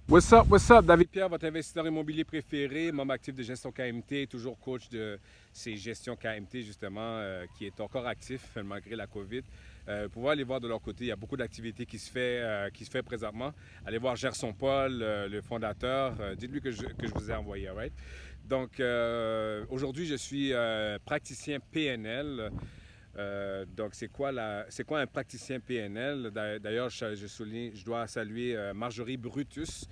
What's up? David Pierre, votre investisseur immobilier préféré, membre actif de gestion KMT, toujours coach de ces gestions KMT, justement, qui est encore actif malgré la COVID. Vous pouvez aller voir de leur côté, il y a beaucoup d'activités qui se fait présentement. Allez voir Gerson Paul, le fondateur. Dites-lui que je vous ai envoyé, right? Donc, aujourd'hui, je suis praticien PNL. Donc, c'est quoi un praticien PNL? D'ailleurs, je dois saluer Marjorie Brutus,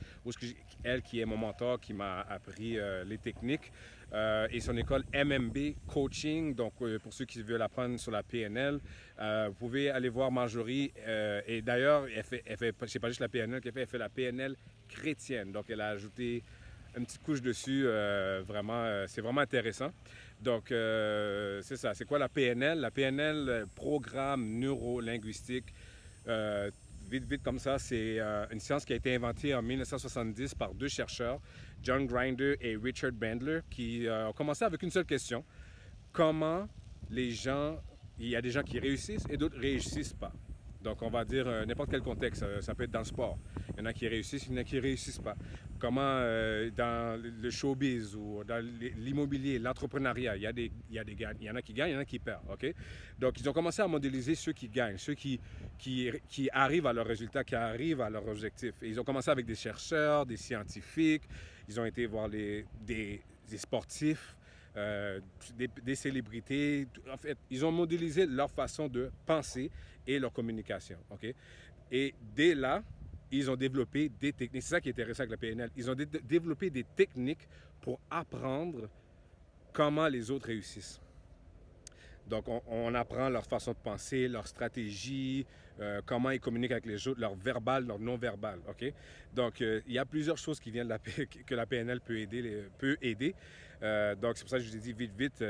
elle qui est mon mentor, qui m'a appris les techniques, et son école MMB Coaching. Donc, pour ceux qui veulent apprendre sur la PNL, vous pouvez aller voir Marjorie. Et d'ailleurs, c'est pas juste la PNL elle fait la PNL chrétienne. Donc, elle a ajouté une petite couche dessus. C'est vraiment intéressant. Donc, c'est ça. C'est quoi la PNL? La PNL, programme neuro-linguistique. Euh, vite comme ça, c'est une science qui a été inventée en 1970 par deux chercheurs, John Grinder et Richard Bandler, qui ont commencé avec une seule question. Comment les gens, il y a des gens qui réussissent et d'autres ne réussissent pas. Donc, on va dire n'importe quel contexte. Ça peut être dans le sport. Il y en a qui réussissent, il y en a qui ne réussissent pas. Comment dans le showbiz ou dans l'immobilier, l'entrepreneuriat, il y en a qui gagnent, il y en a qui perdent. OK? Donc, ils ont commencé à modéliser ceux qui gagnent, ceux qui arrivent à leurs résultats, qui arrivent à leurs objectifs. Et ils ont commencé avec des chercheurs, des scientifiques. Ils ont été voir des sportifs. Des célébrités. En fait, ils ont modélisé leur façon de penser et leur communication. OK? Et dès là, ils ont développé des techniques. C'est ça qui est intéressant avec la PNL. Ils ont développé des techniques pour apprendre comment les autres réussissent. Donc, on apprend leur façon de penser, leur stratégie, comment ils communiquent avec les autres, leur verbal, leur non-verbal. OK? Donc, il y a plusieurs choses qui viennent que la PNL peut aider. Donc, c'est pour ça que je vous ai dit vite,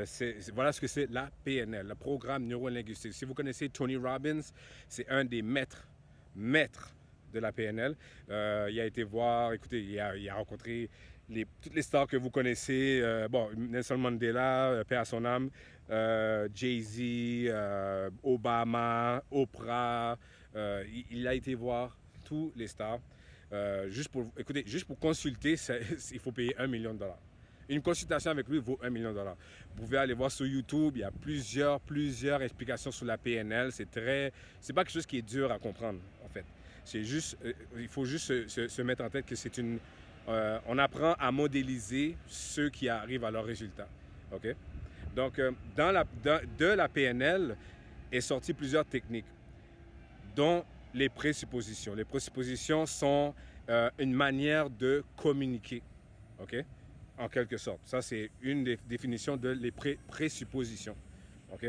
voilà ce que c'est la PNL, le programme neurolinguistique. Si vous connaissez Tony Robbins, c'est un des maîtres de la PNL. Il a été voir, écoutez, il a rencontré toutes les stars que vous connaissez. Bon, Nelson Mandela, paix à son âme, Jay-Z, Obama, Oprah. Il a été voir tous les stars. Juste pour consulter, il faut payer 1 million de dollars. Une consultation avec lui vaut 1 million de dollars. Vous pouvez aller voir sur YouTube, il y a plusieurs explications sur la PNL. C'est pas quelque chose qui est dur à comprendre, en fait. C'est juste, il faut juste se mettre en tête que on apprend à modéliser ceux qui arrivent à leurs résultats. OK? Donc, de la PNL est sorti plusieurs techniques, dont les présuppositions. Les présuppositions sont une manière de communiquer. OK? En quelque sorte. Ça, c'est une des définitions de les présuppositions. OK?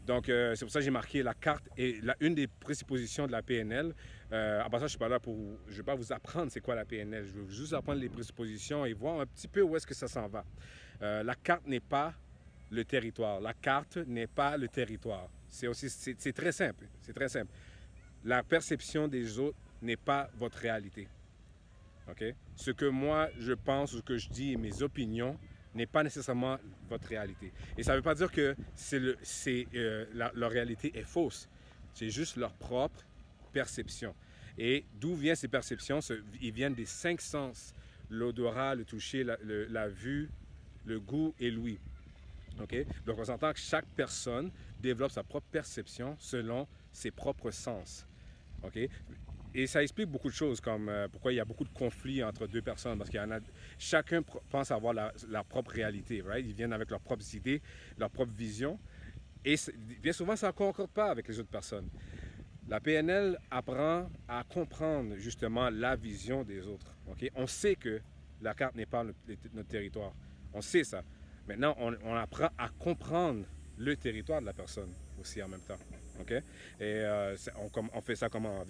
Donc, c'est pour ça que j'ai marqué la carte et une des présuppositions de la PNL. À part ça, je suis pas là je ne vais pas vous apprendre c'est quoi la PNL. Je veux juste apprendre les présuppositions et voir un petit peu où est-ce que ça s'en va. La carte n'est pas le territoire. La carte n'est pas le territoire. C'est très simple. C'est très simple. La perception des autres n'est pas votre réalité. Okay? Ce que moi, je pense, ce que je dis, mes opinions, n'est pas nécessairement votre réalité. Et ça ne veut pas dire que leur réalité est fausse. C'est juste leur propre perception. Et d'où viennent ces perceptions? Ils viennent des 5 sens. L'odorat, le toucher, la vue, le goût et l'ouïe. Okay? Donc, on s'entend que chaque personne développe sa propre perception selon ses propres sens. Okay? Et ça explique beaucoup de choses, comme pourquoi il y a beaucoup de conflits entre deux personnes, parce qu'il y en a, chacun pense avoir leur propre réalité, right? Ils viennent avec leurs propres idées, leur propre vision, et bien souvent, ça ne concorde pas avec les autres personnes. La PNL apprend à comprendre justement la vision des autres. Okay? On sait que la carte n'est pas notre territoire. On sait ça. Maintenant, on apprend à comprendre le territoire de la personne aussi en même temps. Okay? Et on fait ça comment?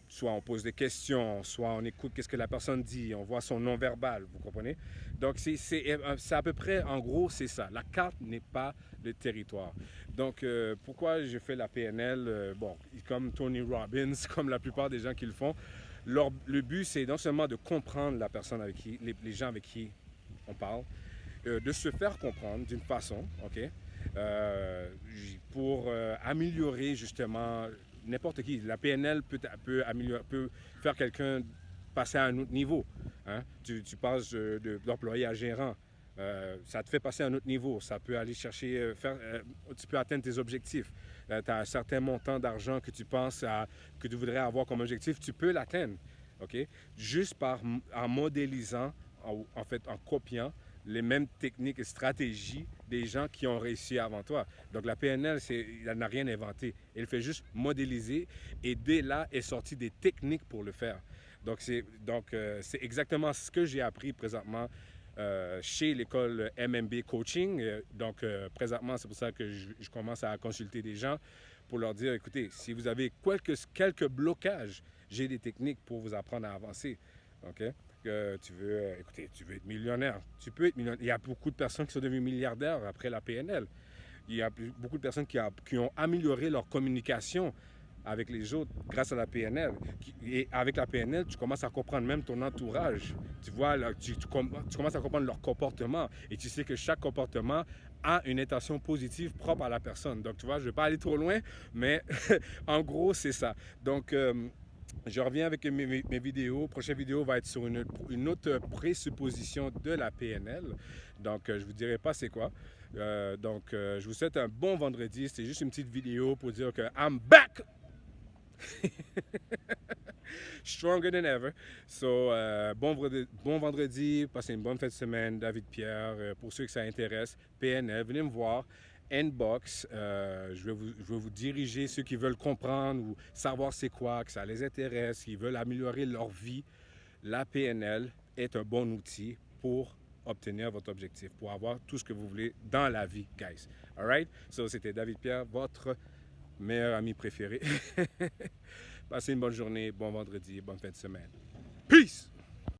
Soit on pose des questions, soit on écoute qu'est-ce que la personne dit, on voit son non-verbal, vous comprenez? Donc, c'est à peu près, en gros, c'est ça. La carte n'est pas le territoire. Donc, pourquoi je fais la PNL? Bon, comme Tony Robbins, comme la plupart des gens qui le font, le but, c'est non seulement de comprendre la personne les gens avec qui on parle, de se faire comprendre d'une façon, OK? Pour améliorer justement n'importe qui. La PNL peut faire quelqu'un passer à un autre niveau. Hein? Tu passes d'employé à gérant. Ça te fait passer à un autre niveau. Ça peut aller chercher, tu peux atteindre tes objectifs. Tu as un certain montant d'argent que tu penses que tu voudrais avoir comme objectif, tu peux l'atteindre. Okay? Juste en modélisant, en fait, en copiant les mêmes techniques et stratégies des gens qui ont réussi avant toi. Donc la PNL, elle n'a rien inventé. Elle fait juste modéliser et dès là est sorti des techniques pour le faire. Donc c'est exactement ce que j'ai appris présentement chez l'école MMB Coaching. Donc présentement, c'est pour ça que je commence à consulter des gens pour leur dire, écoutez, si vous avez quelques blocages, j'ai des techniques pour vous apprendre à avancer. OK? Tu veux être millionnaire. Tu peux être millionnaire. Il y a beaucoup de personnes qui sont devenues milliardaires après la PNL. Il y a beaucoup de personnes qui ont amélioré leur communication avec les autres grâce à la PNL. Et avec la PNL, tu commences à comprendre même ton entourage. Tu vois, là, tu commences à comprendre leur comportement et tu sais que chaque comportement a une intention positive propre à la personne. Donc, tu vois, je ne vais pas aller trop loin, mais en gros, c'est ça. Donc, je reviens avec mes vidéos. Prochaine vidéo va être sur une autre présupposition de la PNL. Donc, je ne vous dirai pas c'est quoi. Je vous souhaite un bon vendredi. C'était juste une petite vidéo pour dire que I'm back! Stronger than ever. So, bon vendredi, passez une bonne fin de semaine. David Pierre, pour ceux que ça intéresse, PNL, venez me voir. Inbox, je vais vous diriger ceux qui veulent comprendre ou savoir c'est quoi, que ça les intéresse, qui veulent améliorer leur vie. La PNL est un bon outil pour obtenir votre objectif, pour avoir tout ce que vous voulez dans la vie, guys. All right? So, c'était David Pierre, votre meilleur ami préféré. Passez une bonne journée, bon vendredi, bonne fin de semaine. Peace!